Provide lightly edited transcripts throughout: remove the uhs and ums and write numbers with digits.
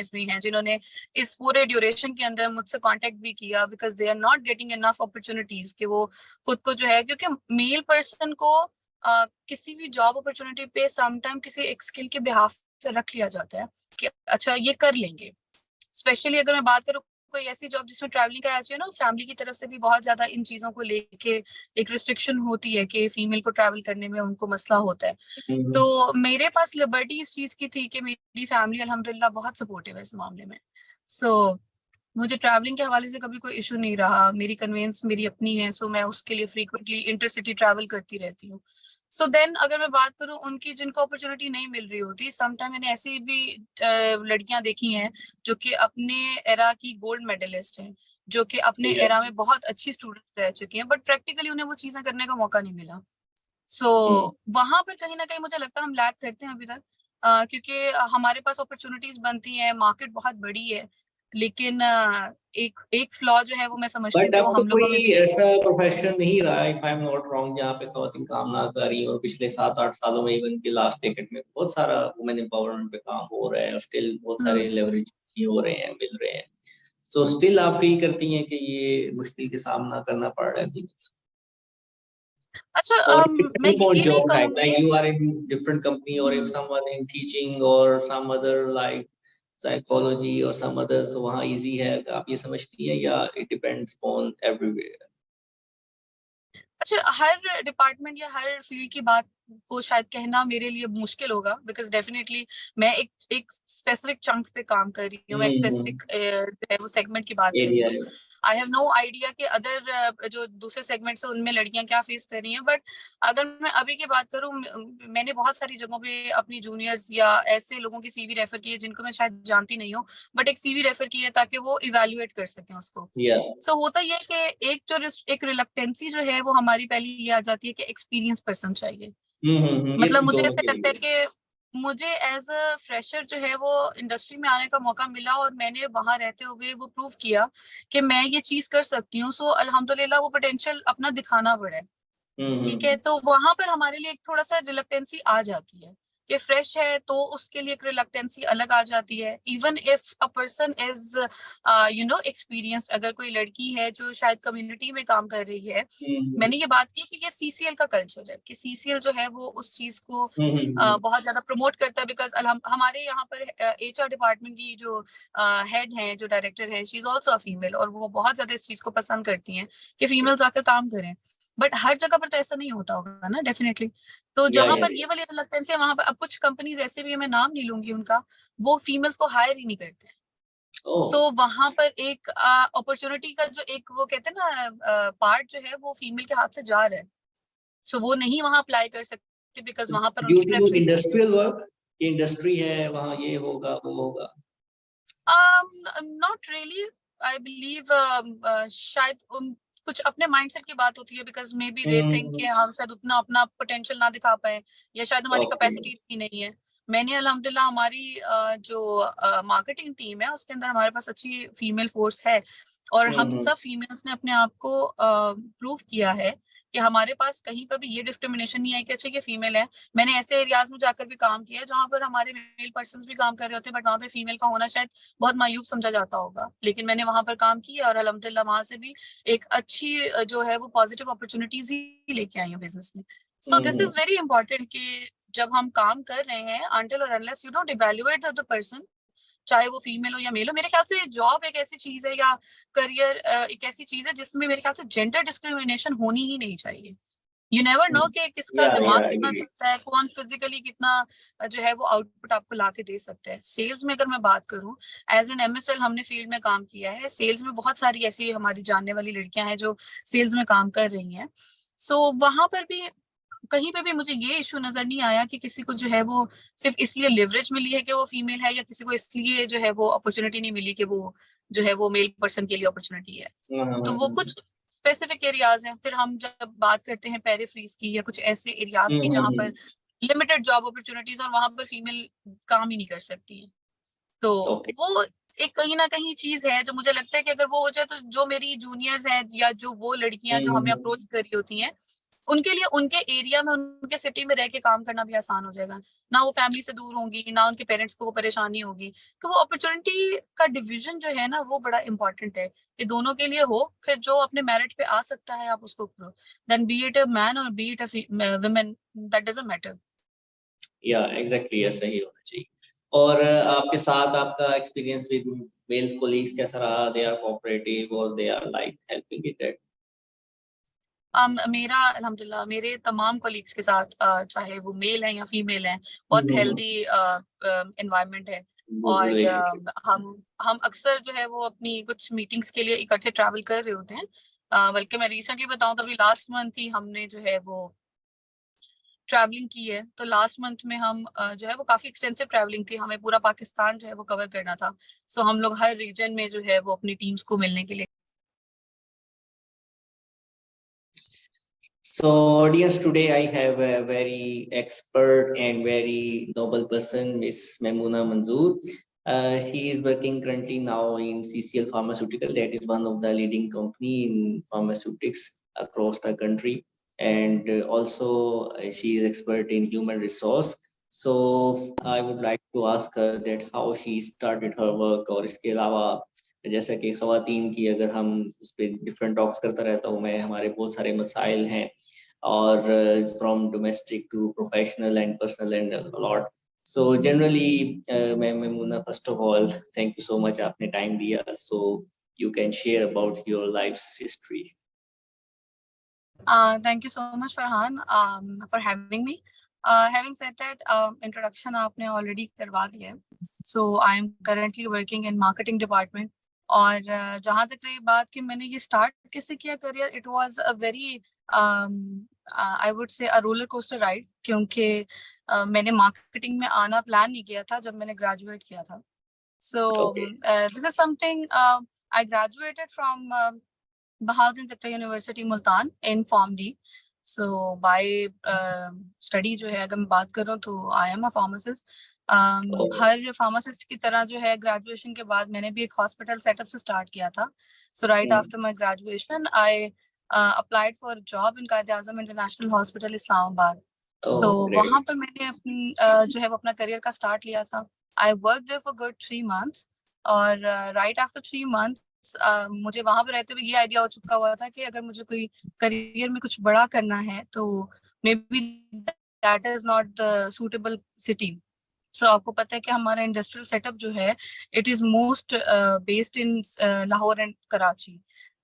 Seniors भी हैं जिन्होंने इस पूरे ड्यूरेशन के अंदर मुझसे कांटेक्ट भी किया, because they are not getting enough opportunities कि वो खुद को जो है, क्योंकि मेल पर्सन को किसी भी जॉब अपॉर्चुनिटी पे समटाइम किसी एक स्किल के बिहाफ पे रख लिया जाता है कि अच्छा ये कर लेंगे। स्पेशली अगर मैं बात करूँ कोई ऐसी जॉब जिसमें ट्रैवलिंग का ऐसे ना, फैमिली की तरफ से भी बहुत ज्यादा इन चीजों को लेके एक रिस्ट्रिक्शन होती है कि फीमेल को ट्रैवल करने में उनको मसला होता है। तो मेरे पास लिबर्टी इस चीज की थी कि मेरी फैमिली अल्हम्दुलिल्लाह बहुत सपोर्टिव है इस मामले में। सो मुझे ट्रैवलिंग के हवाले से कभी कोई इशू नहीं रहा। मेरी कन्वेंस मेरी अपनी है, सो मैं उसके लिए फ्रीक्वेंटली इंटरसिटी ट्रैवल करती रहती हूँ। सो देन अगर मैं बात करूँ उनकी जिनको अपॉर्चुनिटी नहीं मिल रही होती, समटाइम मैंने ऐसी भी लड़कियां देखी हैं जो कि अपने एरा की गोल्ड मेडलिस्ट हैं, जो कि अपने एरा में बहुत अच्छी स्टूडेंट रह चुकी हैं, बट प्रैक्टिकली उन्हें वो चीजें करने का मौका नहीं मिला। सो वहां पर कहीं ना कहीं मुझे लगता है हम लैग करते हैं अभी तक, क्योंकि हमारे पास अपॉर्चुनिटीज बनती हैं, मार्केट बहुत बड़ी है, लेकिन एक एक फ्लॉ जो है वो मैं समझती हूँ बट कि अब वो तो हम लोगों में कोई भी ऐसा प्रोफेशन नहीं रहा, if I am not wrong, जहाँ पे खवातीन काम ना कर रही और पिछले 7-8 सालों में इवन के लास्ट डेकेड में बहुत सारा वुमेन एम्पावरमेंट पे काम हो रहा है और स्टिल बहुत सारे लेवरेज हो रहे हैं, मिल रहे हैं। सो स्टिल आप फील करती हैं कि ये मुश्किल के सामना करना पड़ रहा है फीमेल्स को? अच्छा। Or it मैं depends on ये नहीं job type, like कहूंगी। you are in different company, or if someone in teaching or some other like psychology or some others, वहाँ easy है, आप ये समझती हैं, या it depends on everywhere? अच्छा, हर डिपार्टमेंट या हर फील्ड की बात को शायद कहना मेरे लिए मुश्किल होगा, बिकॉज डेफिनेटली मैं एक स्पेसिफिक चंक पे काम कर रही हूँ, मैं एक स्पेसिफिक जो है वो सेगमेंट की बात कर रही एरिया हूँ। है। आई हैव नो आइडिया कि अदर जो दूसरे सेगमेंट्स है उनमें लड़कियां क्या फेस कर रही हैं, बट अगर मैं अभी की बात करूँ, मैंने बहुत सारी जगहों पे अपनी जूनियर्स या ऐसे लोगों की सीवी रेफर की है जिनको मैं शायद जानती नहीं हूँ, बट एक सीवी रेफर की है ताकि वो इवेल्युएट कर सकें उसको। सो होता यह है कि एक रिलक्टेंसी जो है वो हमारी पहली ये आ जाती है कि एक्सपीरियंस पर्सन चाहिए। ये मतलब तो मुझे दोनों ऐसा के लगता है लिए। कि मुझे एज अ फ्रेशर जो है वो इंडस्ट्री में आने का मौका मिला और मैंने वहां रहते हुए वो प्रूव किया कि मैं ये चीज कर सकती हूँ। सो अल्हम्दुलिल्लाह वो पोटेंशियल अपना दिखाना पड़ा है। ठीक है, तो वहां पर हमारे लिए एक थोड़ा सा रिलक्टेंसी आ जाती है कि फ्रेश है तो उसके लिए एक रिलक्टेंसी अलग आ जाती है। Even if a person is experienced, अगर कोई लड़की है जो शायद कम्युनिटी में काम कर रही है, मैंने ये बात की कि ये सीसीएल का कल्चर है कि सीसीएल जो है वो उस चीज को बहुत ज्यादा प्रमोट करता है, बिकॉज हमारे यहाँ पर एचआर डिपार्टमेंट की जो हेड है, जो डायरेक्टर है, शी इज ऑल्सो फीमेल, और वो बहुत ज्यादा इस चीज को पसंद करती हैं कि फीमेल्स आकर काम करें। बट हर जगह पर तो ऐसा नहीं होता होगा ना, डेफिनेटली। तो या जहां पर ये वाली रिलक्टेंस है वहां पर अब कुछ कंपनीज ऐसे भी है, मैं नाम नहीं लूंगी उनका, वो फीमेल्स को हायर ही नहीं करते हैं। सो वहां पर एक अपॉर्चुनिटी का जो एक वो कहते हैं ना पार्ट जो है वो फीमेल के हाथ से जा रहा है। सो वो नहीं वहां अप्लाई कर सकते बिकॉज वहां पर ड्यू उनकी टू प्रेफरेंस है। इंडस्ट्रियल वर्क, इंडस्ट्री है वहाँ, ये होगा वो होगा। नॉट रियली, आई बिलीव शायद उन कुछ अपने माइंडसेट की बात होती है, because may be they think कि हम शायद उतना अपना पोटेंशियल ना दिखा पाए या शायद हमारी ओके। कैपेसिटी इतनी नहीं है। मैंने अल्हम्दुलिल्लाह हमारी जो मार्केटिंग टीम है उसके अंदर हमारे पास अच्छी फीमेल फोर्स है, और हम सब फीमेल्स ने अपने आप को प्रूव किया है कि हमारे पास कहीं पर भी ये डिस्क्रिमिनेशन नहीं है कि अच्छा ये फीमेल है। मैंने ऐसे एरियाज में जाकर भी काम किया है जहाँ पर हमारे मेल पर्सन भी काम कर रहे होते हैं, बट वहाँ पे फीमेल का होना शायद बहुत मायूब समझा जाता होगा, लेकिन मैंने वहां पर काम किया और अल्हम्दुलिल्लाह वहां से भी एक अच्छी जो है वो पॉजिटिव अपॉर्चुनिटीज ही लेके आई हूँ बिजनेस में। So this is very important कि जब हम काम कर रहे हैं, अनटिल और unless you don't evaluate the person, चाहे वो फीमेल हो या मेल हो, मेरे ख्याल से जॉब एक ऐसी चीज है या करियर एक ऐसी चीज है जिसमें मेरे ख्याल से जेंडर डिस्क्रिमिनेशन होनी ही नहीं चाहिए। यू नेवर नो कि किसका या दिमाग कितना एग्री। चलता है, कौन फिजिकली कितना जो है वो आउटपुट आपको ला के दे सकता है। सेल्स में अगर मैं बात करूं, एज एन एमएसएल हमने फील्ड में काम किया है। सेल्स में बहुत सारी ऐसी हमारी जानने वाली लड़कियां हैं जो सेल्स में काम कर रही हैं। सो वहां पर भी कहीं पे भी मुझे ये इशू नजर नहीं आया कि किसी को जो है वो सिर्फ इसलिए लिवरेज मिली है कि वो फीमेल है, या किसी को इसलिए जो है वो अपॉर्चुनिटी नहीं मिली कि वो जो है वो मेल पर्सन के लिए अपॉर्चुनिटी है। तो वो कुछ स्पेसिफिक एरियाज हैं। फिर हम जब बात करते हैं पेरिफ्रीज की या कुछ ऐसे एरियाज की जहाँ पर लिमिटेड जॉब अपॉर्चुनिटीज और वहां पर फीमेल काम ही नहीं कर सकती है, तो ओके। वो एक कहीं ना कहीं चीज है जो मुझे लगता है कि अगर वो हो जाए तो जो मेरी जूनियर्स हैं या जो वो लड़कियां जो हमें अप्रोच कर रही होती हैं, उनके लिए उनके एरिया में, उनके सिटी में रह के काम करना भी आसान हो जाएगा। ना वो फैमिली से दूर होंगी, ना उनके पेरेंट्स को वो परेशानी होगी। तो वो अपॉर्चुनिटी का डिवीजन जो है ना, वो बड़ा इंपॉर्टेंट है कि दोनों के लिए हो। फिर जो अपने मेरिट पे आ सकता है आप उसको करो, then be it a man or be it a woman, that doesn't matter. या एग्जैक्टली ऐसा ही होना चाहिए। और आपके साथ आपका एक्सपीरियंस विद मेल्स कोलीग्स कैसा रहा? दे आर कोऑपरेटिव और they are like helping it? मेरा अल्हम्दुलिल्लाह मेरे तमाम कोलीग्स के साथ चाहे वो मेल है या फीमेल है, बहुत हेल्दी एनवायरनमेंट है। गुड और रिलेशनशिप। हम अक्सर जो है वो अपनी कुछ मीटिंग्स के लिए इकट्ठे ट्रैवल कर रहे होते हैं। बल्कि मैं रिसेंटली बताऊं तो अभी लास्ट मंथ ही हमने जो है वो ट्रैवलिंग की है। तो लास्ट मंथ में हम जो है वो काफी एक्सटेंसिव ट्रैवलिंग थी, हमें पूरा पाकिस्तान जो है वो कवर करना था। सो हम लोग हर रीजन में जो है वो अपनी टीम्स को मिलने के लिए। So, audience, today I have a very expert and very noble person, Miss Maimoona Manzoor. She is working currently now in CCL Pharmaceutical. That is one of the leading company in pharmaceutics across the country. And also she is expert in human resource. So I would like to ask her that how she started her work, और इसके अलावा जैसा कि ख़वातीन की अगर हम उस पर डिफरेंट टॉक्स करता रहता हूँ मैं, हमारे बहुत सारे मसाइल हैं, और from domestic to professional and personal and lot. So generally मैं Maimoona, first of all thank you so much, आपने टाइम दिया, so you can share about your life's history. Thank you so much, Farhan, for having me. Having said that, introduction आपने already करवा दिया है. So I am currently working in marketing department. और जहाँ तक रही बात कि मैंने ये start कैसे किया career, it was a very I would say a roller coaster ride, क्योंकि मैंने marketing में आना plan नहीं किया था जब मैंने graduate किया था. So okay. this is something I graduated from Bahauddin Sector University Multan in Form D. So by study जो है अगर मैं बात करूँ तो I am a pharmacist. Her pharmacist की तरह जो है ग्रेजुएशन के बाद मैंने भी एक हॉस्पिटल सेटअप से स्टार्ट किया था. So right after my graduation I applied for a job in Quaid Azam International Hospital Islamabad. So वहाँ पर मैंने अपनी जो है वो अपना करियर का स्टार्ट लिया था. I worked there for good 3 months. और right after 3 months मुझे वहां पे रहते हुए ये आइडिया हो चुका हुआ था कि अगर मुझे कोई करियर में कुछ बड़ा करना है तो maybe that is not the suitable city. So आपको पता है कि हमारा इंडस्ट्रियल सेटअप जो है it is most based in Lahore and Karachi.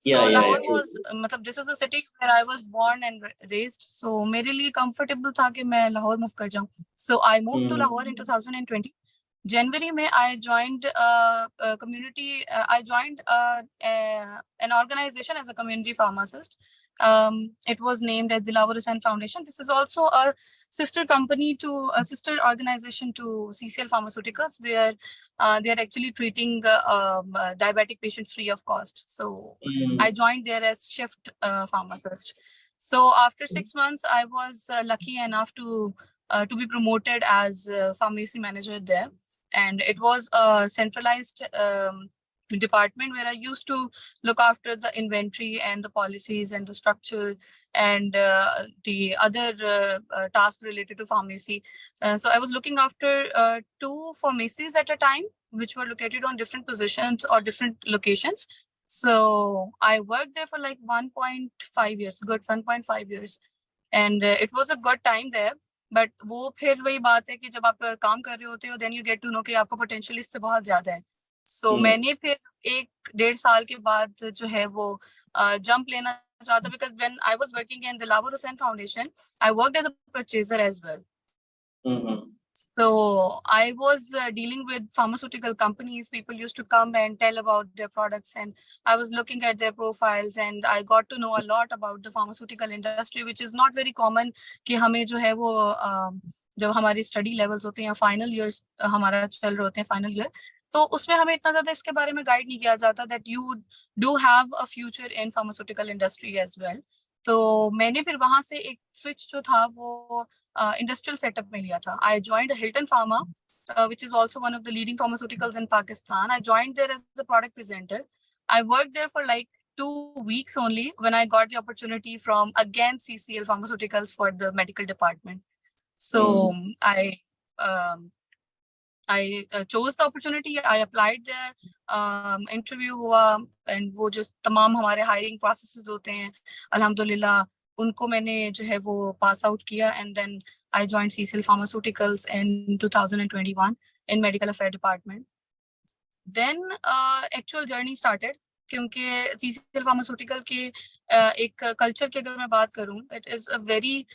या सो लाहौर या वाज मतलब this is a city where I was born and raised. So मेरे लिए कंफर्टेबल था कि मैं लाहौर मूव कर जाऊं. So I move to Lahore in 2020. January May, I joined a community. I joined an organization as a community pharmacist. It was named as the Dilawar Hussain Foundation. This is also a sister company to a sister organization to CCL Pharmaceuticals, where they are actually treating diabetic patients free of cost. So I joined there as shift pharmacist. So after 6 months, I was lucky enough to be promoted as pharmacy manager there. And it was a centralized department where I used to look after the inventory and the policies and the structure and the other tasks related to pharmacy. So I was looking after 2 pharmacies at a time, which were located on different positions or different locations. So I worked there for like 1.5 years, good 1.5 years. And it was a good time there. But वो फिर वही बात है कि जब आप काम कर रहे होते हो then you get to know कि आपका पोटेंशियल इससे बहुत ज्यादा है. सो मैंने फिर 1-1.5 साल के बाद जो है वो जंप लेना चाहता, because when I was working in the Dilawar Hussain Foundation I worked as a purchaser as well. So I was dealing with pharmaceutical companies. People used to come and tell about their products, and I was looking at their profiles, and I got to know a lot about the pharmaceutical industry, which is not very common. कि हमें जो है वो जब हमारी study levels होते हैं या फाइनल ईयर्स हमारा चल रहे होते हैं फाइनल ईयर, तो उसमें हमें इतना ज्यादा इसके बारे में गाइड नहीं किया जाता that you do have a future in pharmaceutical industry as well. तो मैंने फिर वहां से एक स्विच जो था वो industrial setup में लिया था. I joined Hilton Pharma, which is also one of the leading pharmaceuticals in Pakistan. I joined there as a product presenter. I worked there for like 2 weeks only when I got the opportunity from again CCL Pharmaceuticals for the medical department. So um, I chose the opportunity. I applied there. Interview हुआ and वो जो तमाम हमारे hiring processes होते हैं, अल्हम्दुलिल्लाह उनको मैंने जो है वो pass out किया, and then I joined CCL Pharmaceuticals in 2021 in medical affair department. Then actual journey started, क्योंकि CCL Pharmaceutical के एक culture की अगर मैं बात करूँ, it is a very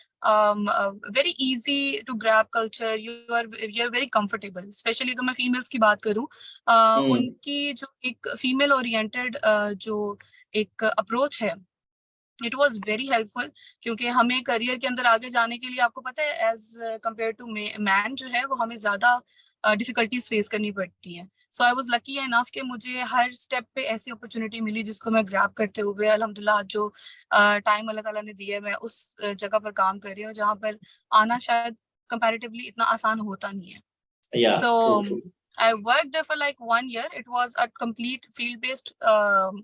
easy to grab culture. You're very comfortable, especially अगर मैं females की बात करूँ, उनकी जो एक female oriented जो एक approach है, it was very helpful, क्योंकि हमें career के अंदर आगे जाने के लिए आपको पता है as compared to man जो है वो हमें ज़्यादा difficulties face करनी पड़ती हैं. So I was lucky enough कि मुझे हर step पे ऐसी opportunity मिली जिसको मैं grab करते हुए अल्हम्दुलिल्लाह जो time अल्लाह ताला ने दिया है, मैं उस जगह पर काम कर रही हूँ जहाँ पर आना शायद comparatively इतना आसान होता नहीं है. Yeah, So true. I worked there for like 1 year. It was a complete field-based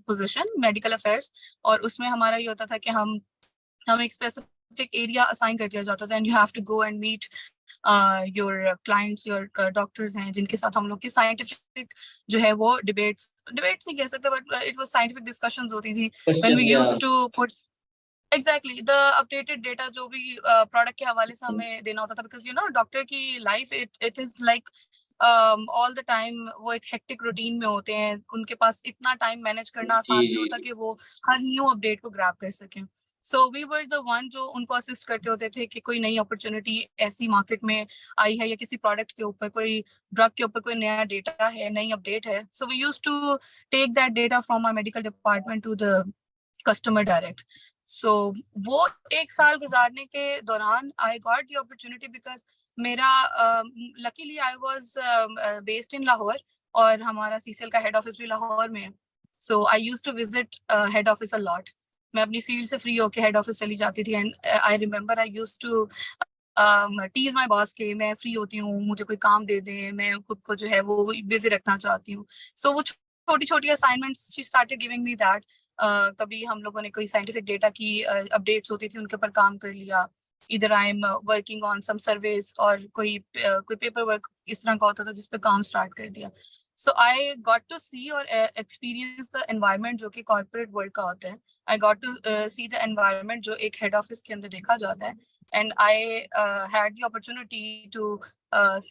position, medical affairs. और उसमें हमारा ये होता था कि हम एक specific area assign कर दिया जाता था, and you have to go and meet your clients, your doctors हैं जिनके साथ हम लोग की scientific जो है वो debates नहीं कह सकते, but it was scientific discussions होती थी when we used to put exactly the updated data जो भी product के हवाले से हमें देना होता था, because you know doctor की life it is like all the time वो एक hectic routine में होते हैं, उनके पास इतना time manage करना आसान नहीं होता कि वो हर new update को grab कर सकें. So we were the one जो उनको assist करते होते थे कि कोई नई opportunity ऐसी market में आई है या किसी product के ऊपर, कोई drug के ऊपर कोई नया data है, नई update है. So we used to take that data from our medical department to the customer direct. So वो एक साल गुजारने के दौरान I got the opportunity because मेरा luckily I was based in Lahore और हमारा CCL का head office भी लाहौर में है. So I used to visit head office a lot. मैं अपनी field से free होके head office चली जाती थी, and I remember I used to tease my boss के मैं free होती हूँ, मुझे कोई काम दे दें, मैं खुद को जो है वो busy रखना चाहती हूँ. So वो छोटी-छोटी assignments she started giving me that. कभी हम लोगों ने कोई साइंटिफिक डेटा की अपडेट्स होती थी उनके ऊपर काम कर लिया, इधर I am working on some service और कोई पेपर वर्क इस तरह का होता था जिस पे काम स्टार्ट कर दिया. सो आई गॉट टू सी और एक्सपीरियंस द एनवायरनमेंट जो कि कॉर्पोरेट वर्ल्ड का होता है. I got to see the environment जो एक हेड ऑफिस के अंदर देखा जाता है, and I had the opportunity to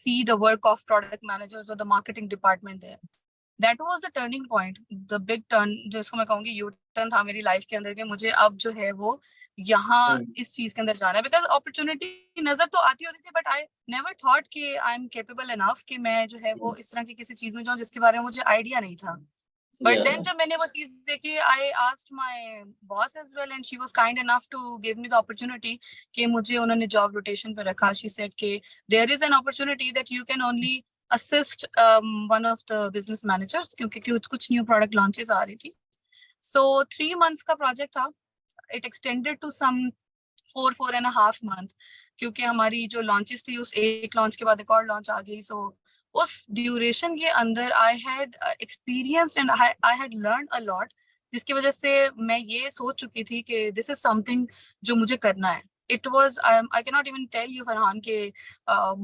see the work of product managers or the marketing department there. That was the turning point, the big turn जिसको मैं कहूँगी यू टर्न था मेरी लाइफ के अंदर के मुझे अब जो है वो यहाँ इस चीज के अंदर जाना है. बिकॉज अपॉर्चुनिटी नजर तो आती होती थी, बट आई नेवर थॉट कि आई एम केपेबल इनफ कि मैं जो है वो इस तरह की किसी चीज में जाऊँ जिसके बारे में मुझे आइडिया नहीं था. बट देन जब मैंने वो चीज देखी, I asked my boss as well and she was kind enough to give me the opportunity कि मुझे उन्होंने जॉब रोटेशन पे रखा. शी सेड कि there is an opportunity that you can only assist one of the business managers क्योंकि कुछ new product launches आ रही थी. So 3 months का project था. It extended to some 4.5 month क्योंकि हमारी जो launches थी उस एक launch के बाद एक और launch आ गई. So उस duration के अंदर I had experienced and I had learned a lot, जिसकी वजह से मैं ये सोच चुकी थी कि this is something जो मुझे करना है. It was I cannot even tell you Farhan के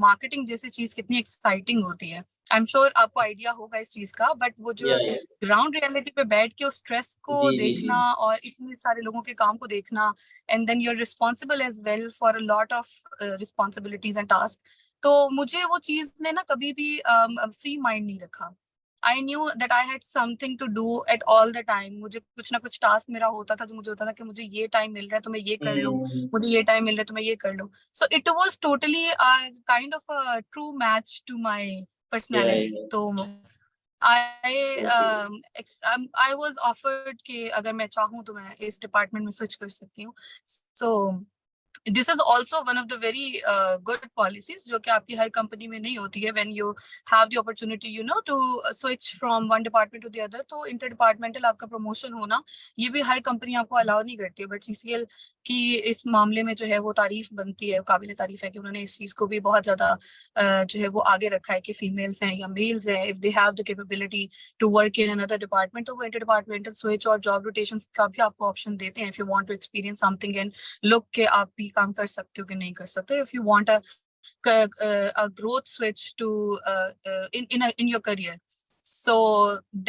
मार्केटिंग जैसी चीज कितनी एक्साइटिंग होती है. आई एम श्योर आपको आइडिया होगा इस चीज का, बट वो जो ग्राउंड रियलिटी पे बैठ के उस स्ट्रेस को देखना और इतने सारे लोगों के काम को देखना, and then you are responsible as well for a lot of responsibilities and task. तो मुझे वो चीज ने ना कभी भी फ्री माइंड नहीं रखा. I knew that I had something to do at all the time. मुझे कुछ ना कुछ टास्क मेरा होता था जो मुझे होता था कि मुझे ये टाइम मिल रहा है तो मैं ये कर लूँ, मुझे ये टाइम मिल रहा है तो मैं ये कर लूँ. So it was totally a kind of a true match to my personality. तो I was offered कि अगर मैं चाहूँ तो मैं इस डिपार्टमेंट में स्विच कर सकती हूँ. So this is also one of the very good policies जो कि आपकी हर कंपनी में नहीं होती है. When you have the opportunity to switch from one department to the other, तो इंटर डिपार्टमेंटल आपका प्रमोशन होना ये भी हर कंपनी आपको अलाउ नहीं करती है. बट सीसीएल की इस मामले में जो है वो तारीफ बनती है, काबिल तारीफ है कि उन्होंने इस चीज को भी बहुत ज्यादा जो है वो आगे रखा है कि फीमेल्स हैं या मेल्स हैं, if they have the capability to work in another department, तो वो इंटर डिपार्टमेंटल स्विच और जॉब रोटेशन का भी आपको ऑप्शन देते हैं. If you want to experience something and look के आप भी काम कर सकते हो कि नहीं कर सकते. If you want a growth switch to in your career. So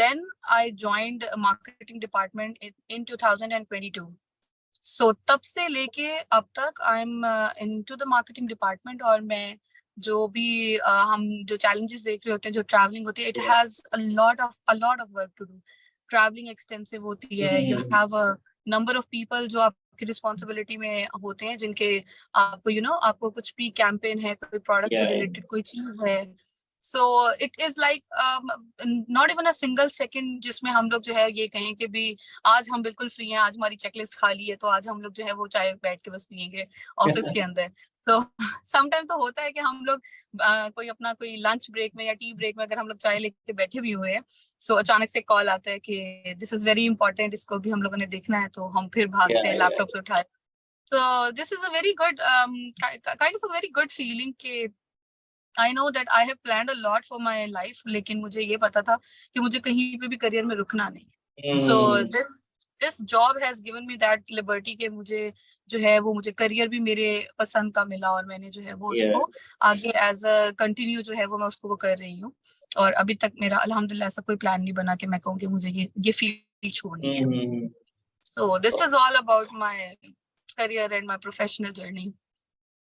then I joined a marketing department in 2022. So तब से लेके अब तक I am into the marketing department. और मैं जो भी हम जो चैलेंजेस देख रहे होते हैं, जो ट्रैवलिंग होती है, it has a lot of work to do. Travelling extensive होती है. You have a number of people जो आपकी रिस्पॉन्सिबिलिटी में होते हैं, जिनके आपको आपको कुछ भी कैंपेन है, कोई प्रोडक्ट से रिलेटेड कोई चीज है. So it is like not even a single second जिसमें हम लोग जो है ये कहें कि भी आज हम बिल्कुल फ्री हैं, आज हमारी चेकलिस्ट खाली है, तो आज हम लोग जो है वो चाय बैठ के बस पियेंगे ऑफिस के अंदर. तो समटाइम तो होता है कि हम लोग कोई लंच ब्रेक में या टी ब्रेक में अगर हम लोग चाय लेके बैठे भी हुए हैं, सो अचानक से कॉल आता है कि दिस इज वेरी इंपॉर्टेंट, इसको भी हम लोगों ने देखना है, तो हम फिर भागते हैं लैपटॉप से उठाए. So this is a very good kind of a very good feeling कि I know that I have planned a lot for my life, लेकिन मुझे ये पता था कि मुझे कहीं पे भी करियर में रुकना नहीं. So this job has given me that liberty कि मुझे जो है वो मुझे करियर भी मेरे पसंद का मिला, और मैंने जो है वो उसको आगे एज अ कंटिन्यू जो है वो मैं उसको वो कर रही हूँ. और अभी तक मेरा अल्हम्दुलिल्लाह ऐसा कोई प्लान नहीं बना कि मैं कहूँ कि मुझे ये फील्ड छोड़नी है. So this is all about my career and my professional journey.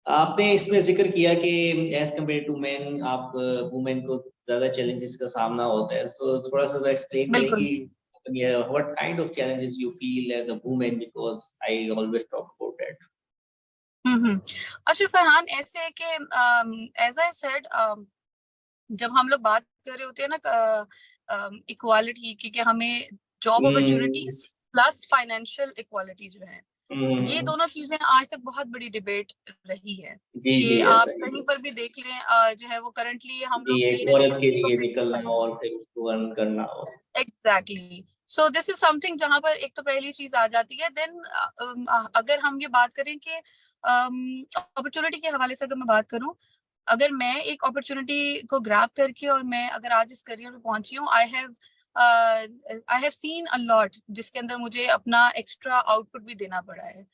आपने इसमें जिक्र किया कि एज कम्पेयर टू मेन आप वुमेन को ज्यादा चैलेंजेस का सामना होता है, तो थोड़ा सा एक्सप्लेन करें कि what kind of challenges you feel as a woman, because I always talk about that. अच्छा फरहान, ऐसे है कि एज आई सेड, जब हम लोग बात कर रहे होते हैं ना इक्वालिटी की, कि हमें job opportunities plus financial equality जो है, ये दोनों चीजें आज तक बहुत बड़ी डिबेट रही है. कि आप कहीं पर भी देख लें जो है वो करंटली हम लोग कहीं ना औरत के लिए निकलना और फिर उसको अर्न करना. Exactly. So this is something जहां पर एक तो पहली चीज आ जाती है. देन अगर हम ये बात करें कि अपॉर्चुनिटी के हवाले से अगर मैं बात करूं, अगर मैं एक अपॉर्चुनिटी को ग्रैब करके और मैं अगर आज इस करियर में पहुंची हूँ, I have seen a lot जिसके अंदर मुझे अपना एक्स्ट्रा आउटपुट भी देना पड़ा है.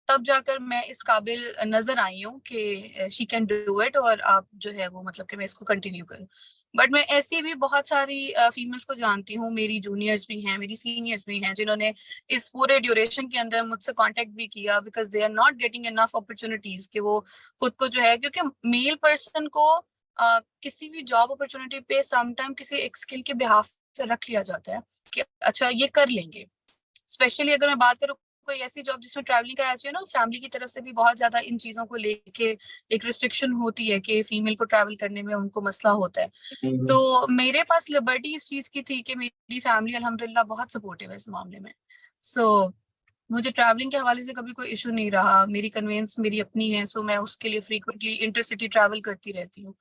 तब जाकर मैं इस काबिल नजर आई हूँ कि शी कैन डू इट, और आप जो है वो मतलब कि मैं इसको कंटिन्यू करूँ. बट मैं ऐसी भी बहुत सारी फीमेल्स को जानती हूँ, मेरी जूनियर्स भी हैं, मेरी सीनियर्स भी हैं, जिन्होंने इस पूरे ड्यूरेशन के अंदर मुझसे कांटेक्ट भी किया, because they are not getting enough opportunities कि वो खुद को जो है, क्योंकि मेल पर्सन को किसी भी जॉब अपॉर्चुनिटी पे समटाइम किसी एक स्किल के बिहाफ पे रख लिया जाता है कि अच्छा ये कर लेंगे. स्पेशली अगर मैं बात करूँ कोई ऐसी जॉब जिसमें ट्रैवलिंग का ऐसे फैमिली की तरफ से भी बहुत ज्यादा इन चीजों को लेके एक रिस्ट्रिक्शन होती है कि फीमेल को ट्रैवल करने में उनको मसला होता है. तो मेरे पास लिबर्टी इस चीज की थी कि मेरी फैमिली अल्हम्दुलिल्लाह बहुत सपोर्टिव है इस मामले में. सो मुझे ट्रैवलिंग के हवाले से कभी कोई इशू नहीं रहा. मेरी कन्वेंस मेरी अपनी है, सो मैं उसके लिए फ्रीक्वेंटली इंटरसिटी ट्रैवल करती रहती हूँ.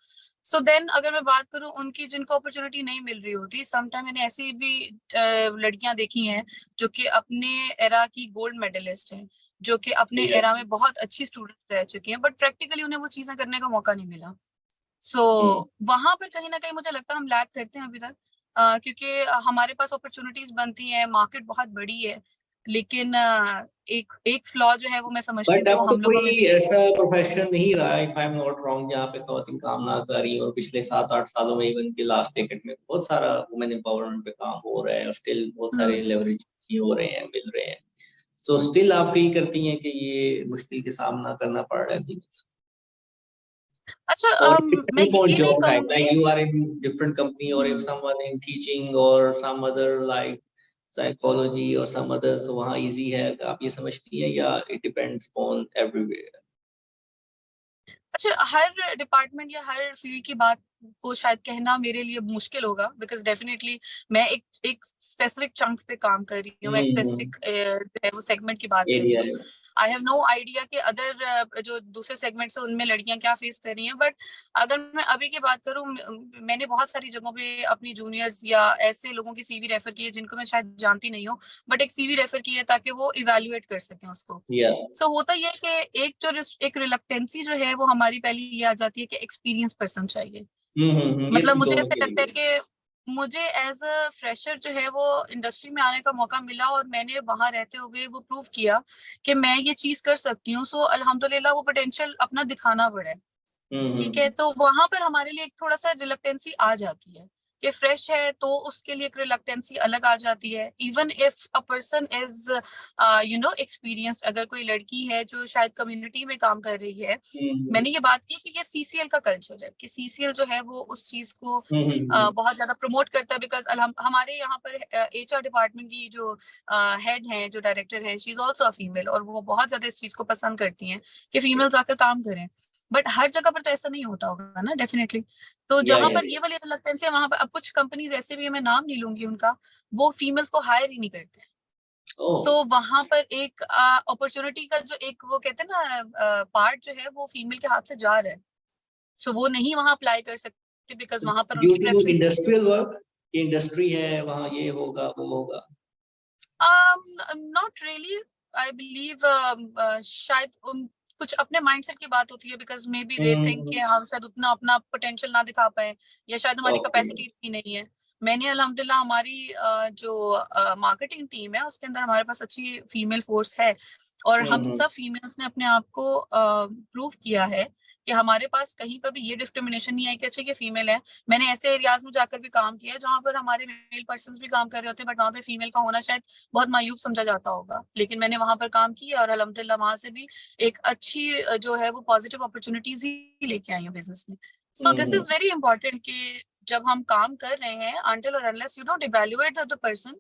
सो देन अगर मैं बात करूँ उनकी जिनको अपॉर्चुनिटी नहीं मिल रही होती, समटाइम मैंने ऐसी भी लड़कियां देखी हैं जो कि अपने एरा की गोल्ड मेडलिस्ट हैं, जो कि अपने एरा में बहुत अच्छी स्टूडेंट रह चुकी हैं, बट प्रैक्टिकली उन्हें वो चीजें करने का मौका नहीं मिला. सो वहां पर कहीं ना कहीं मुझे लगता है हम लैग करते हैं अभी तक, क्योंकि हमारे पास अपॉर्चुनिटीज बनती हैं, मार्केट बहुत बड़ी है, लेकिन एक फ्लॉ जो है वो मैं समझती हूँ कि वो हम लोगों में भी ऐसा प्रोफेशन नहीं रहा, if I am not wrong, जहाँ पे खवातीन काम ना कर रही, और पिछले 7-8 सालों में इवन के लास्ट डेकेड में बहुत सारा वुमेन एम्पावरमेंट पे काम हो रहा है, और स्टिल बहुत सारे लेवरेज हो रहे हैं, मिल रहे हैं. सो स्टिल आप फील करती हैं कि ये मुश्किल के सामना करना पड़ रहा है? अच्छा, Or मैं for ये नहीं job type, कहूँगी. like you are in different company, or if someone in teaching or some other like psychology or some others, वहाँ easy है, आप ये समझती हैं, या it depends on everywhere? अच्छा, हर डिपार्टमेंट या हर फील्ड की बात को शायद कहना मेरे लिए मुश्किल होगा, बिकॉज डेफिनेटली मैं एक स्पेसिफिक चंक पे काम कर रही हूँ, मैं एक स्पेसिफिक जो है वो सेगमेंट की बात कर रही हूँ. आई हैव नो आइडिया कि अदर जो दूसरे सेगमेंट्स है उनमें लड़कियां क्या फेस कर रही हैं, बट अगर मैं अभी की बात करूं, मैंने बहुत सारी जगहों पे अपनी जूनियर्स या ऐसे लोगों की सीवी रेफर की है जिनको मैं शायद जानती नहीं हूँ, बट एक सीवी रेफर की है ताकि वो इवेल्युएट कर सकें उसको। या सो होता ये है कि एक रिलक्टेंसी जो है वो हमारी पहली ये आ जाती है कि एक्सपीरियंस पर्सन चाहिए। ये मतलब मुझे दोनों ऐसा के लगता है लिए। कि मुझे एज अ फ्रेशर जो है वो इंडस्ट्री में आने का मौका मिला और मैंने वहां रहते हुए वो प्रूव किया कि मैं ये चीज कर सकती हूँ। सो अल्हम्दुलिल्लाह वो पोटेंशियल अपना दिखाना पड़ा है। ठीक है, हम्म। तो वहां पर हमारे लिए एक थोड़ा सा रिलक्टेंसी आ जाती है कि फ्रेश है तो उसके लिए एक रिलक्टेंसी अलग आ जाती है। Even if a person is experienced, अगर कोई लड़की है जो शायद कम्युनिटी में काम कर रही है, हम्म। मैंने ये बात की कि ये सीसीएल का कल्चर है कि सीसीएल जो है वो उस चीज को हम्म। बहुत ज्यादा प्रमोट करता है, बिकॉज हमारे यहाँ पर एचआर डिपार्टमेंट की जो हेड हैं, जो डायरेक्टर है, she is also a female, और वो बहुत ज्यादा इस चीज को पसंद करती हैं कि फीमेल्स आकर काम करें। बट हर जगह पर तो ऐसा नहीं होता होगा ना, डेफिनेटली। तो जहां या पर ये वाली रिलक्टेंस है वहां पर अब कुछ कंपनीज ऐसे भी है, मैं नाम नहीं लूंगी उनका, वो फीमेल्स को हायर ही नहीं करते हैं। ओ सो वहां पर एक अपॉर्चुनिटी का जो एक वो कहते हैं ना पार्ट जो है वो फीमेल के हाथ से जा रहा है। सो वो नहीं वहां अप्लाई कर सकते बिकॉज वहां पर ड्यू उनकी टू प्रेफरेंस है। इंडस्ट्रियल वर्क, इंडस्ट्री है वहाँ, ये होगा वो होगा। नॉट रियली, आई बिलीव शायद कुछ अपने माइंडसेट की बात होती है, because may be they think कि हम्म। हम शायद उतना अपना पोटेंशियल ना दिखा पाए, या शायद हमारी ओके। कैपेसिटी इतनी नहीं है। मैंने अल्हम्दुलिल्लाह हमारी जो मार्केटिंग टीम है उसके अंदर हमारे पास अच्छी फीमेल फोर्स है, और हम हम्म। सब फीमेल्स ने अपने आप को प्रूव किया है कि हमारे पास कहीं पर भी ये डिस्क्रिमिनेशन नहीं है कि अच्छा ये फीमेल है। मैंने ऐसे एरियाज में जाकर भी काम किया है जहाँ पर हमारे मेल पर्सन भी काम कर रहे होते हैं, बट वहाँ पे फीमेल का होना शायद बहुत मायूब समझा जाता होगा, लेकिन मैंने वहां पर काम किया और अल्हम्दुलिल्लाह वहां से भी एक अच्छी जो है वो पॉजिटिव अपॉर्चुनिटीज ही लेके आई हूँ बिजनेस में। So this hmm. Is very important कि जब हम काम कर रहे हैं, अनटिल और unless you don't evaluate the person,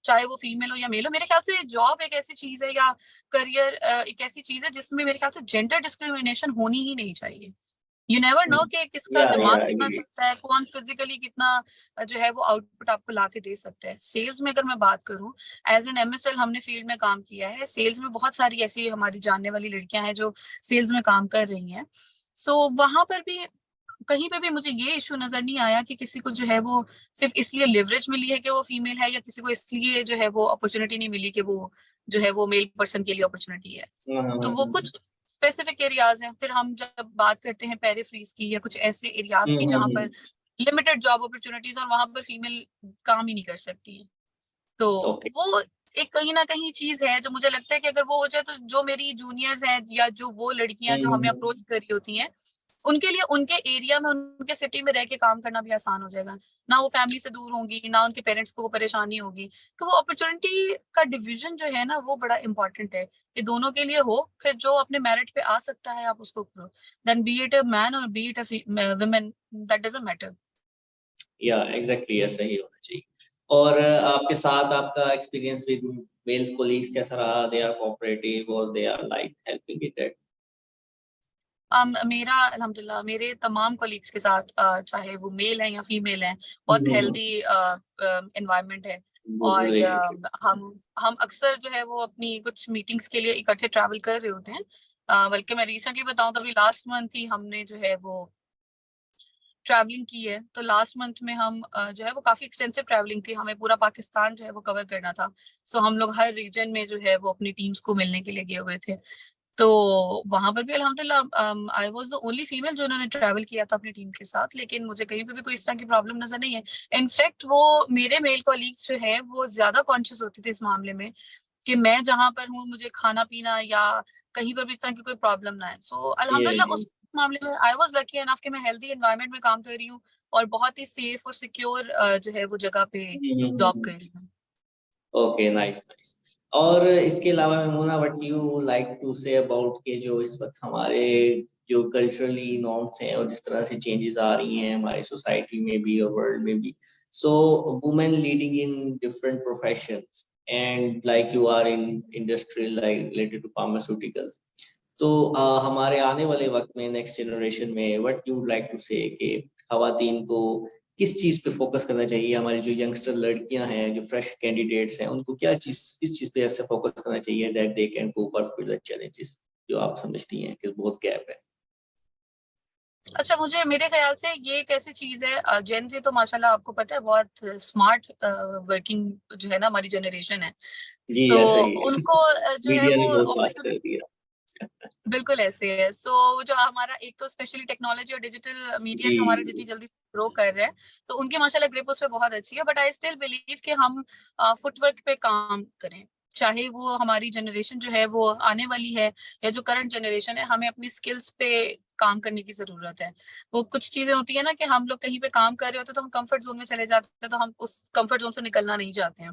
चाहे वो फीमेल हो या मेल हो, मेरे ख्याल से जॉब एक ऐसी चीज है या करियर एक ऐसी चीज है जिसमें मेरे ख्याल से जेंडर डिस्क्रिमिनेशन होनी ही नहीं चाहिए। यू नेवर नो कि किसका दिमाग या कितना एग्री। चलता है, कौन फिजिकली कितना जो है वो आउटपुट आपको ला के दे सकता है। सेल्स में अगर मैं बात करूं, एज एन एमएसएल हमने फील्ड में काम किया है, सेल्स में बहुत सारी ऐसी हमारी जानने वाली लड़कियां हैं जो सेल्स में काम कर रही हैं। सो वहां पर भी कहीं पे भी मुझे ये इशू नजर नहीं आया कि किसी को जो है वो सिर्फ इसलिए लिवरेज मिली है कि वो फीमेल है, या किसी को इसलिए जो है वो अपॉर्चुनिटी नहीं मिली कि वो जो है वो मेल पर्सन के लिए अपॉर्चुनिटी है। तो वो कुछ स्पेसिफिक एरियाज हैं। फिर हम जब बात करते हैं पेरिफ्रीज की या कुछ ऐसे एरियाज की जहाँ पर लिमिटेड जॉब अपॉर्चुनिटीज और वहां पर फीमेल काम ही नहीं कर सकती है, तो ओके। वो एक कहीं ना कहीं चीज है जो मुझे लगता है कि अगर वो हो जाए तो जो मेरी जूनियर्स हैं या जो वो लड़कियां जो हमें अप्रोच कर रही होती हैं, उनके लिए उनके एरिया में उनके सिटी में रह के काम करना भी आसान हो जाएगा। ना वो फैमिली से दूर होंगी, ना उनके पेरेंट्स को वो परेशानी होगी। तो वो अपॉर्चुनिटी का डिवीजन जो है ना वो बड़ा इंपॉर्टेंट है कि दोनों के लिए हो। फिर जो अपने मेरिट पे आ सकता है आप उसको करो, then be it a man or be it a woman, that doesn't matter. या एग्जैक्टली ऐसा ही होना चाहिए। और आपके साथ आपका एक्सपीरियंस विद मेल्स कोलीग्स कैसा रहा? दे आर कोऑपरेटिव और they are like helping in that? मेरा अल्हम्दुलिल्लाह मेरे तमाम कोलीग्स के साथ चाहे वो मेल है या फीमेल है, बहुत हेल्दी एनवायरनमेंट है। गुड और रिलेशनशिप। हम अक्सर जो है वो अपनी कुछ मीटिंग्स के लिए इकट्ठे ट्रैवल कर रहे होते हैं। बल्कि मैं रिसेंटली बताऊं तो अभी लास्ट मंथ ही हमने जो है वो ट्रैवलिंग की है। तो लास्ट मंथ में हम जो है वो काफी एक्सटेंसिव ट्रैवलिंग थी, हमें पूरा पाकिस्तान जो है वो कवर करना था। सो हम लोग हर रीजन में जो है वो अपनी टीम्स को मिलने के लिए गए हुए थे। तो वहां पर भी अल्हम्दुलिल्लाह I was the only female जो उन्होंने ट्रैवल किया था अपनी टीम के साथ, लेकिन मुझे कहीं पे भी कोई इस तरह की प्रॉब्लम नजर नहीं है। इनफैक्ट वो मेरे मेल कॉलीग्स जो है वो ज्यादा कॉन्शियस होते थे इस मामले में कि मैं जहां पर हूँ मुझे खाना पीना या कहीं पर भी इस तरह की कोई प्रॉब्लम ना है। सो अल्हम्दुलिल्लाह ये उस मामले में आई वाज लकी एनफ कि मैं हेल्दी एनवायरनमेंट में काम कर रही हूँ और बहुत ही सेफ और सिक्योर जो है वो जगह पे जॉब कर रही हूँ। Okay, nice nice. और इसके अलावा Maimuna, what you like to say about के जो इस वक्त हमारे जो कल्चरली नॉर्म्स हैं और जिस तरह से चेंजेस आ रही हैं हमारी सोसाइटी में भी और वर्ल्ड में भी, so women leading in different professions and like you are in industry like related to pharmaceuticals, तो हमारे आने वाले वक्त में नेक्स्ट जनरेशन में what you like to say कि खवातीन को किस चीज पे फोकस करना चाहिए? हमारी जो यंगस्टर लड़कियां हैं, जो फ्रेश कैंडिडेट्स हैं, उनको क्या चीज, किस चीज पे ऐसे फोकस करना चाहिए that they can cope up with the challenges, जो आप समझती हैं कि बहुत गैप है? अच्छा, मुझे मेरे ख्याल से ये एक ऐसी चीज है, जेन जी तो माशाल्लाह आपको पता है बहुत स्मार्ट वर्किंग जो है ना हमारी जनरेशन है। जी सो ऐसा ही है। उनको जो है मीडिया ने वो बहुत पास कर अपॉर्चुनिटी दिया। बिल्कुल ऐसे है। सो जो हमारा एक तो स्पेशली टेक्नोलॉजी और डिजिटल मीडिया जी जो हमारा जितनी जल्दी ग्रो कर रहा है, तो उनकी माशाल्लाह ग्रिप उस पे बहुत अच्छी है। बट आई स्टिल बिलीव कि हम फुटवर्क पे काम करें, चाहे वो हमारी जनरेशन जो है वो आने वाली है या जो करंट जनरेशन है, हमें अपनी स्किल्स पे काम करने की जरूरत है। वो कुछ चीजें होती है ना कि हम लोग कहीं पे काम कर रहे होते हैं तो हम कंफर्ट जोन में चले जाते हैं, तो हम उस कंफर्ट जोन से निकलना नहीं चाहते हैं।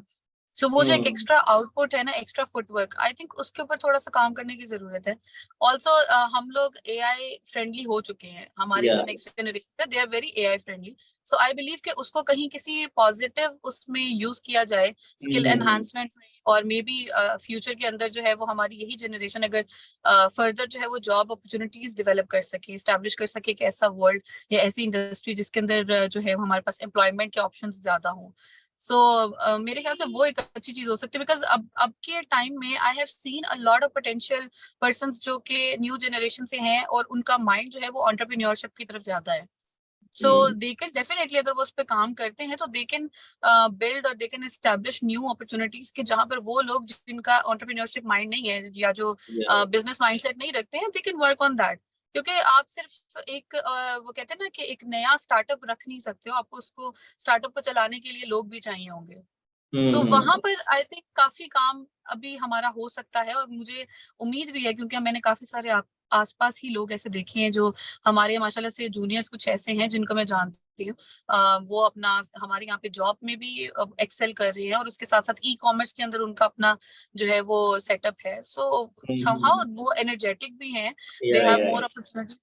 सो वो जो एक हम्म। एक्स्ट्रा आउटपुट है ना, एक्स्ट्रा फुटवर्क, आई थिंक उसके ऊपर थोड़ा सा काम करने की जरूरत है। ऑल्सो हम लोग एआई फ्रेंडली हो चुके हैं, हमारी या जो नेक्स्ट जनरेशन है they are very AI friendly. So I believe कि उसको कहीं किसी पॉजिटिव उसमें यूज किया जाए, स्किल हम्म। एनहांसमेंट में, और मे बी फ्यूचर के अंदर जो है वो हमारी यही जनरेशन अगर फर्दर जो है वो जॉब अपॉर्चुनिटीज डेवलप कर सके, स्टैब्लिश कर सके एक ऐसा वर्ल्ड या ऐसी इंडस्ट्री जिसके अंदर जो है हमारे पास एम्प्लॉयमेंट के ऑप्शन ज्यादा हों। सो मेरे ख्याल से वो एक अच्छी चीज हो सकती है, बिकॉज अब के टाइम में I have seen a lot of potential persons जो कि न्यू जनरेशन से हैं और उनका माइंड जो है वो एंटरप्रेन्योरशिप की तरफ ज्यादा है। सो हम्म। दे कैन डेफिनेटली, अगर वो उस पर काम करते हैं तो दे कैन बिल्ड और they can establish new opportunities के जहां पर वो लोग जिनका एंटरप्रेन्योरशिप माइंड नहीं है या जो या बिजनेस माइंडसेट नहीं रखते हैं, they can work on that. क्योंकि आप सिर्फ एक वो कहते हैं ना कि एक नया स्टार्टअप रख नहीं सकते हो, आपको उसको स्टार्टअप को चलाने के लिए लोग भी चाहिए होंगे। सो वहां हम्म। पर आई थिंक काफी काम अभी हमारा हो सकता है, और मुझे उम्मीद भी है क्योंकि मैंने काफी सारे आसपास ही लोग ऐसे देखे हैं जो हमारे माशाल्लाह से जूनियर्स कुछ ऐसे हैं जिनको मैं जानती हूँ। वो अपना हमारे यहाँ पे जॉब में भी एक्सेल कर रही हैं और उसके साथ साथ ई कॉमर्स के अंदर उनका अपना जो है वो सेटअप है। सो समहाउ हम्म। वो एनर्जेटिक भी हैं, दे हैव या मोर अपॉर्चुनिटीज।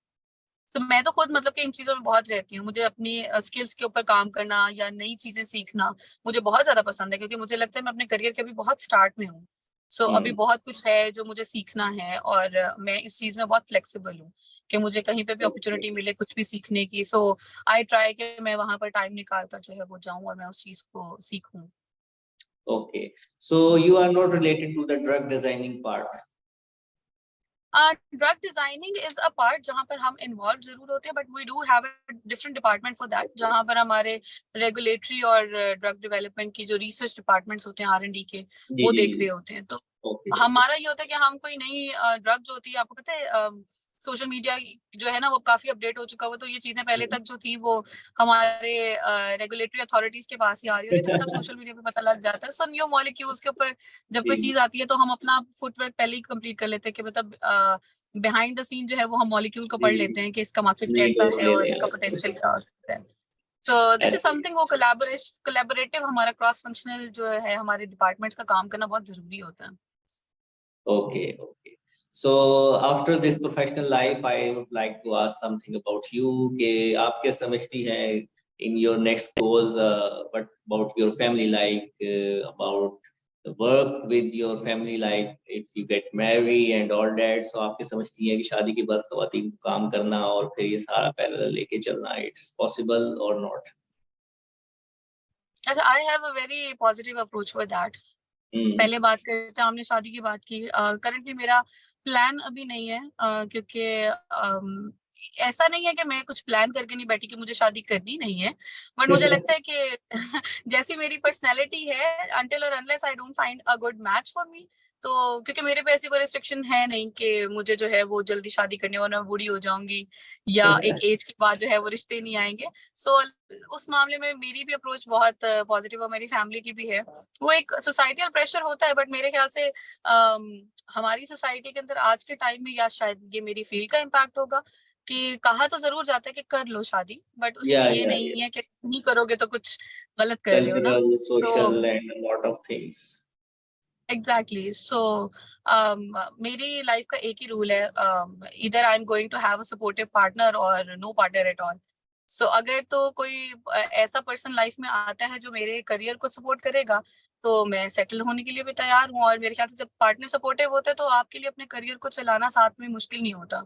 तो मैं तो खुद मतलब कि इन चीजों में बहुत रहती हूँ, मुझे अपनी स्किल्स के ऊपर काम करना या नई चीजें सीखना मुझे बहुत ज्यादा पसंद है, क्योंकि मुझे लगता है मैं अपने करियर के अभी बहुत स्टार्ट में हूँ। सो अभी हम्म। बहुत कुछ है जो मुझे सीखना है, और मैं इस चीज में बहुत फ्लेक्सिबल हूँ कि मुझे कहीं पे भी ओके। अपॉर्चुनिटी मिले कुछ भी सीखने की। सो आई ट्राई कि मैं वहां पर टाइम निकाल कर जो है वो जाऊं और मैं उस चीज को सीखूं। Okay, so you are not related to the drug designing part? Drug designing is a part जहाँ पर हम इन्वॉल्व जरूर होते हैं, but we do have a different department for that, okay. जहाँ पर हमारे रेगुलेटरी और ड्रग डेवलपमेंट की जो रिसर्च डिपार्टमेंट्स होते हैं R&D के, जी वो जी देख जी। रहे होते हैं। तो ओके ओके। हमारा ये होता है कि हम कोई नई ड्रग जो होती है, आपको पता है सोशल मीडिया जो है ना वो काफी अपडेट हो चुका हुआ, तो ये चीजें पहले तक जो थी वो हमारे रेगुलेटरी अथॉरिटीज के पास ही आ रही होती थी, बट अब सोशल मीडिया पे पता लग जाता है। सो न्यू मॉलिक्यूल्स के ऊपर जब कोई जी। चीज आती है तो हम अपना फुटवर्क पहले ही कंप्लीट कर लेते हैं कि मतलब बिहाइंड द सीन जो है वो हम मॉलिक्यूल को पढ़ जी, लेते हैं कि इसका मार्केट नई कैसा डोज है और लेने इसका हैं। पोटेंशियल क्या हो सकता है। तो दिस इज ऐसे। समथिंग, वो कोलैबोरेटिव हमारा क्रॉस फंक्शनल जो है हमारे डिपार्टमेंट्स का काम करना बहुत जरूरी होता है। Okay, okay. So after this professional life, I would like to ask something about you. कि आप क्या समझती हैं in your next goals? What about your family like? About the work with your family like? If you get married and all that, so आप क्या समझती हैं कि शादी के बाद ख़वातीन को काम करना और फिर ये सारा पैरेलल लेके चलना, it's possible or not? अच्छा, I have a very positive approach for that. Hmm. पहले बात करते हैं, हमने शादी की बात की, करंटली मेरा प्लान अभी नहीं है, क्योंकि ऐसा नहीं है कि मैं कुछ प्लान करके नहीं बैठी कि मुझे शादी करनी नहीं है, बट मुझे लगता है कि जैसी मेरी पर्सनैलिटी है, अनटिल और unless I don't find a good match for me, तो क्योंकि मेरे पे ऐसी कोई रिस्ट्रिक्शन है नहीं कि मुझे जो है वो जल्दी शादी करनी है वरना मैं बूढ़ी हो जाऊंगी या एक एज के बाद जो है वो रिश्ते नहीं आएंगे। सो उस मामले में मेरी भी अप्रोच बहुत पॉजिटिव और मेरी फैमिली की भी है। वो एक सोसाइटल प्रेशर होता है, बट मेरे ख्याल से हमारी सोसाइटी के अंदर आज के टाइम में, या शायद ये मेरी फील्ड का इम्पैक्ट होगा, कि कहा तो जरूर जाता है कि कर लो शादी, बट उसमें ये Yeah, नहीं yeah. है कि नहीं करोगे तो कुछ गलत कर रहे हो ना। Cultural, तो social, and a lot of things. Exactly. So मेरी लाइफ का एक ही रूल है, इधर I am going to have a supportive partner और no partner at all. So अगर तो कोई ऐसा पर्सन लाइफ में आता है जो मेरे करियर को सपोर्ट करेगा, तो मैं सेटल होने के लिए भी तैयार हूँ। और मेरे ख्याल से जब पार्टनर सपोर्टिव होता है तो आपके लिए अपने करियर को चलाना साथ में मुश्किल नहीं होता।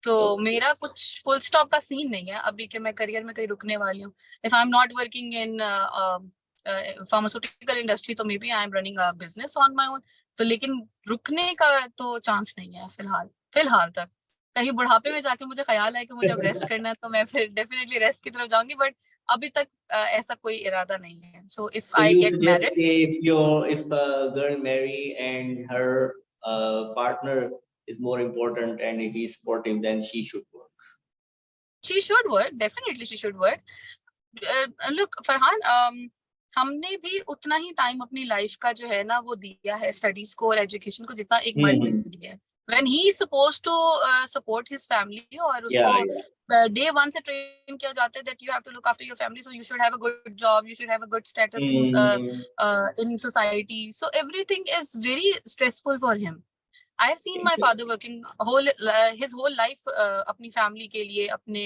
तो Okay. मेरा कुछ फुल स्टॉप का सीन नहीं है अभी कि मैं करियर में कहीं रुकने वाली हूँ. If I am not working in pharmaceutical industry तो maybe I am running a business on my own. तो लेकिन रुकने का तो चांस नहीं है फिलहाल, फिलहाल तक. कहीं बुढ़ापे में जाके मुझे ख्याल है कि मुझे अब रेस्ट करना है तो मैं फिर डेफिनेटली रेस्ट की तरफ जाऊंगी, बट अभी तक ऐसा कोई इरादा नहीं है. So if So I you get suggest married. if a girl marry and her partner is more important and he's supportive, then she should work. She should work, definitely she should work. Look Farhan, हमने भी उतना ही time अपनी life का जो है ना वो दिया है स्टडीज को और एजुकेशन को जितना एक मर्द ने दिया है. When he is supposed to support his family और Yeah, उसको yeah. डे वन से ट्रेन किया जाता है that you have to look after your family, so you should have a good job, you should have a good status in society. So everything is very stressful for him. I have seen my father working his whole life अपनी family के लिए, अपने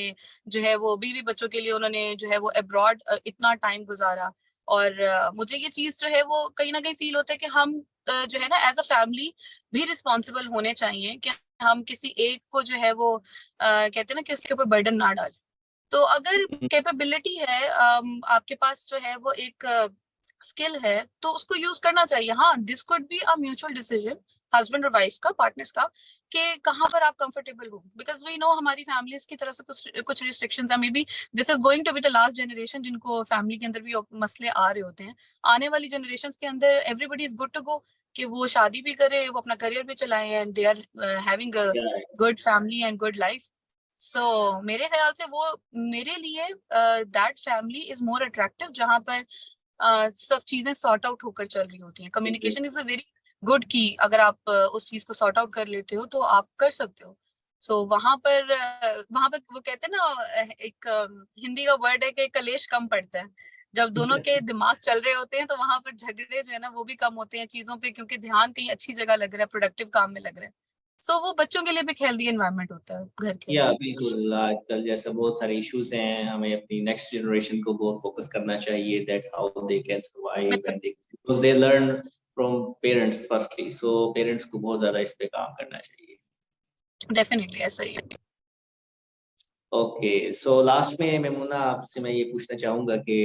जो है वो बीवी बच्चों के लिए उन्होंने जो है वो अब्रॉड इतना टाइम गुजारा. और मुझे ये चीज जो है वो कहीं ना कहीं फील होता है कि हम जो है ना एज अ फैमिली भी रिस्पॉन्सिबल होने चाहिए कि हम किसी एक को जो है वो कहते हैं ना कि उसके ऊपर बर्डन ना डालें. तो अगर कैपेबिलिटी है, आपके पास जो है वो एक स्किल है तो उसको यूज करना चाहिए. हाँ, this could be a mutual decision husband और वाइफ का, पार्टनर्स का, कि कहाँ पर आप कंफर्टेबल हो. बिकॉज वी नो हमारी फैमिलीज की तरफ से कुछ रिस्ट्रिक्शंस है. Maybe this is going to be the last generation जिनको फैमिली के अंदर भी मसले आ रहे होते हैं. आने वाली जनरेशन के अंदर everybody is good to go कि वो शादी भी करे, वो अपना करियर भी चलाएं and they are having a Yeah. Good family and good life. So मेरे ख्याल से वो मेरे लिए that family is more attractive जहां पर सब चीजें सॉर्ट आउट होकर चल रही होती हैं. Communication is a very good की. अगर आप उस चीज को सॉर्ट आउट कर लेते हो तो आप कर सकते हो. सो वहां पर वो कहते हैं ना, एक हिंदी का वर्ड है कि कलेश कम पड़ता है. जब दोनों के दिमाग चल रहे होते हैं तो वहां पर झगड़े जो है ना वो भी कम होते हैं चीजों पे, क्योंकि ध्यान कहीं अच्छी जगह लग रहा है, प्रोडक्टिव काम में लग रहा है. सो वो बच्चों के लिए भी एक हेल्दी एनवायरनमेंट होता है घर के या अंदर. बिल्कुल, आजकल जैसे बहुत सारे इश्यूज हैं, हमें अपनी नेक्स्ट जनरेशन को बहुत फोकस करना चाहिए that how they can survive and they because they learn from parents firstly, so parents को बहुत ज्यादा इस पे काम करना चाहिए. डेफिनेटली ऐसा ही है. ओके, सो लास्ट में मेमुना आपसे मैं ये पूछना चाहूंगा कि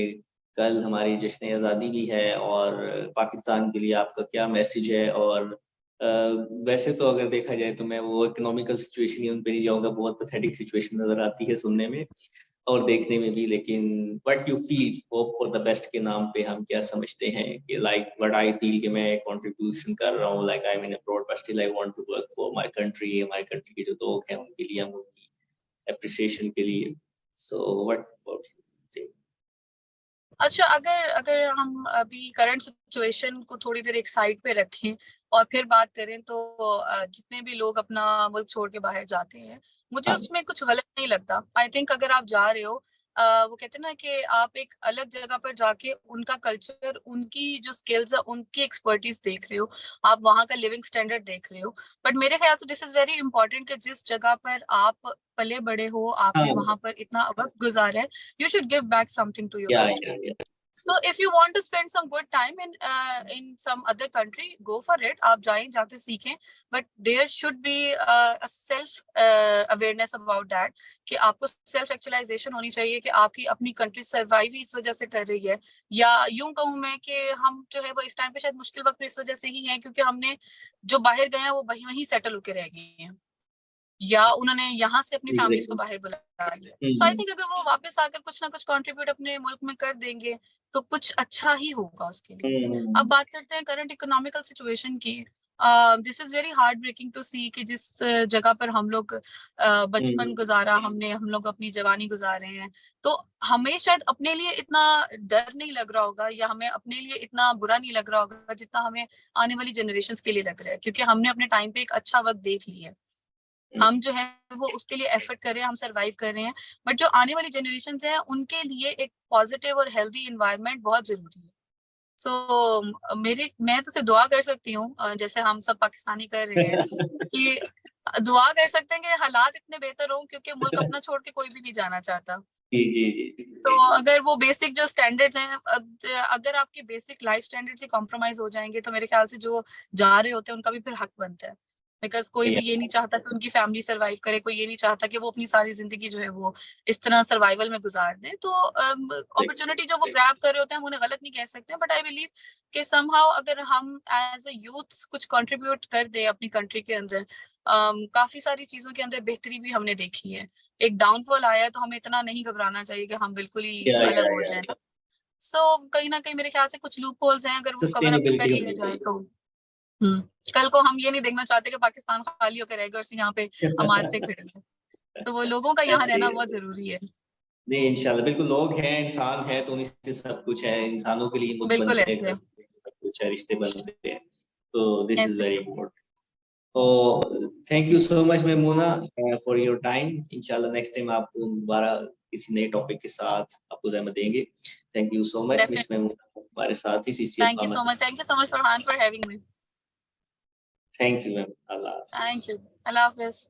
कल हमारी जश्न आज़ादी भी है और पाकिस्तान के लिए आपका क्या मैसेज है. और वैसे तो अगर देखा जाए तो मैं वो इकोनॉमिकल सिचुएशन ही उन पे नहीं जाऊंगा, बहुत पैथेटिक सिचुएशन नजर आती है सुनने में और देखने में भी. लेकिन what you feel hope for the best के नाम पे हम क्या समझते हैं कि लाइक व्हाट आई फील कि मैं कंट्रीब्यूशन कर रहा हूँ, like I mean abroad but still I want to work for my country. हमारे कंट्री के जो लोग हैं उनके लिए, हम उनकी एप्रिसिएशन के लिए. So what about you? अच्छा, अगर अगर हम अभी करंट सिचुएशन को थोड़ी देर एक साइड पे रखें और फिर बात करें तो जितने भी लोग अपना मुल्क छोड़ के बाहर जाते हैं, मुझे हाँ, उसमें कुछ गलत नहीं लगता. आई थिंक अगर आप जा रहे हो, वो कहते हैं ना कि आप एक अलग जगह पर जाके उनका कल्चर, उनकी जो स्किल्स है, उनकी एक्सपर्टीज देख रहे हो, आप वहाँ का लिविंग स्टैंडर्ड देख रहे हो. बट मेरे ख्याल से दिस इज वेरी इंपॉर्टेंट कि जिस जगह पर आप पले बड़े हो, आपने हाँ, वहां पर इतना वक्त गुजारा है, you should give back something to your या country. या So if you want to spend some good time in some other country, go for it. आप जाएं, जाके सीखें, but there should be a self awareness about that कि आपको self actualization होनी चाहिए कि आपकी अपनी country survive ही इस वजह से कर रही है. या यूं कहूँ मैं कि हम जो है वो इस टाइम पे शायद मुश्किल वक्त में इस वजह से ही है क्योंकि हमने जो बाहर गए हैं वो वहीं सेटल होके रह गए हैं, या उन्होंने यहाँ से अपनी फैमिलीज को एग्जैक्टली. बाहर बुला लिया. सो आई थिंक अगर वो वापस आकर कुछ ना कुछ कंट्रीब्यूट अपने मुल्क में कर देंगे तो कुछ अच्छा ही होगा उसके लिए. अब बात करते हैं करंट इकोनॉमिकल सिचुएशन की. This is very heart breaking to see कि जिस जगह पर हम लोग बचपन गुजारा, हम लोग अपनी जवानी गुजारे हैं, तो हमें शायद अपने लिए इतना डर नहीं लग रहा होगा या हमें अपने लिए इतना बुरा नहीं लग रहा होगा जितना हमें आने वाली जनरेशन के लिए लग रहा है, क्योंकि हमने अपने टाइम पे एक अच्छा वक्त देख लिया है. हम जो है वो उसके लिए एफर्ट कर रहे हैं, हम सरवाइव कर रहे हैं. बट जो आने वाली जनरेशन है उनके लिए एक पॉजिटिव और हेल्दी इन्वायरमेंट बहुत जरूरी है. सो मैं तो सिर्फ दुआ कर सकती हूँ, जैसे हम सब पाकिस्तानी कर रहे हैं, कि दुआ कर सकते हैं कि हालात इतने बेहतर हों, क्योंकि मुल्क अपना छोड़ के कोई भी नहीं जाना चाहता. जी जी जी. तो अगर वो बेसिक जो स्टैंडर्ड्स हैं, अगर आपके बेसिक लाइफ स्टैंडर्ड्स ही कॉम्प्रोमाइज हो जाएंगे तो मेरे ख्याल से जो जा रहे होते हैं उनका भी फिर हक बनता है. बिकॉज कोई भी ये नहीं चाहता कि उनकी फैमिली सर्वाइव करे, कोई ये नहीं चाहता कि वो अपनी सारी जिंदगी जो है वो इस तरह सर्वाइवल में गुजार दे। तो अपॉर्चुनिटी जो वो ग्रैब कर रहे होते हैं हम उन्हें गलत नहीं कह सकते, बट आई बिलीव कि समहाउ अगर हम एज अ यूथ कुछ कंट्रीब्यूट कर दे अपनी कंट्री के अंदर, काफी सारी चीजों के अंदर बेहतरी भी हमने देखी है। एक डाउनफॉल आया तो हमें इतना नहीं घबराना चाहिए कि हम बिल्कुल ही अलग हो जाएं। सो कहीं ना कहीं मेरे ख्याल से कुछ लूप होल्स हैं, अगर वो कवर अप कर सस्टेनेबिलिटी लिए होनी जाए चाहिए। तो कल को हम ये नहीं देखना चाहते कि पाकिस्तान खाली होकर रहेगा और यहाँ पे इमारतें खड़ी हैं। तो वो लोगों का यहाँ ऐसे रहना ही बहुत ऐसे। जरूरी है। नहीं इंशाल्लाह, बिल्कुल, लोग हैं, इंसान है तो उन्हीं से सब कुछ है, इंसानों के लिए मुल्क बिल्कुल बनते हैं, ऐसे सब कुछ है, रिश्ते बनते हैं, तो दिस इज ऐसे वेरी इम्पोर्टेंट। तो thank you so much Maimoona for your time. इंशाल्लाह नेक्स्ट टाइम आपको दोबारा किसी नए टॉपिक के साथ आपको ज़हमत देंगे। Thank you so much miss definitely. Maimoona, हमारे साथ ही CCL thank you so pharmacy. Much, thank you so much for having me. Thank you ma'am, अल्लाह हाफ़िज़। थैंक यू, अल्लाह हाफिज।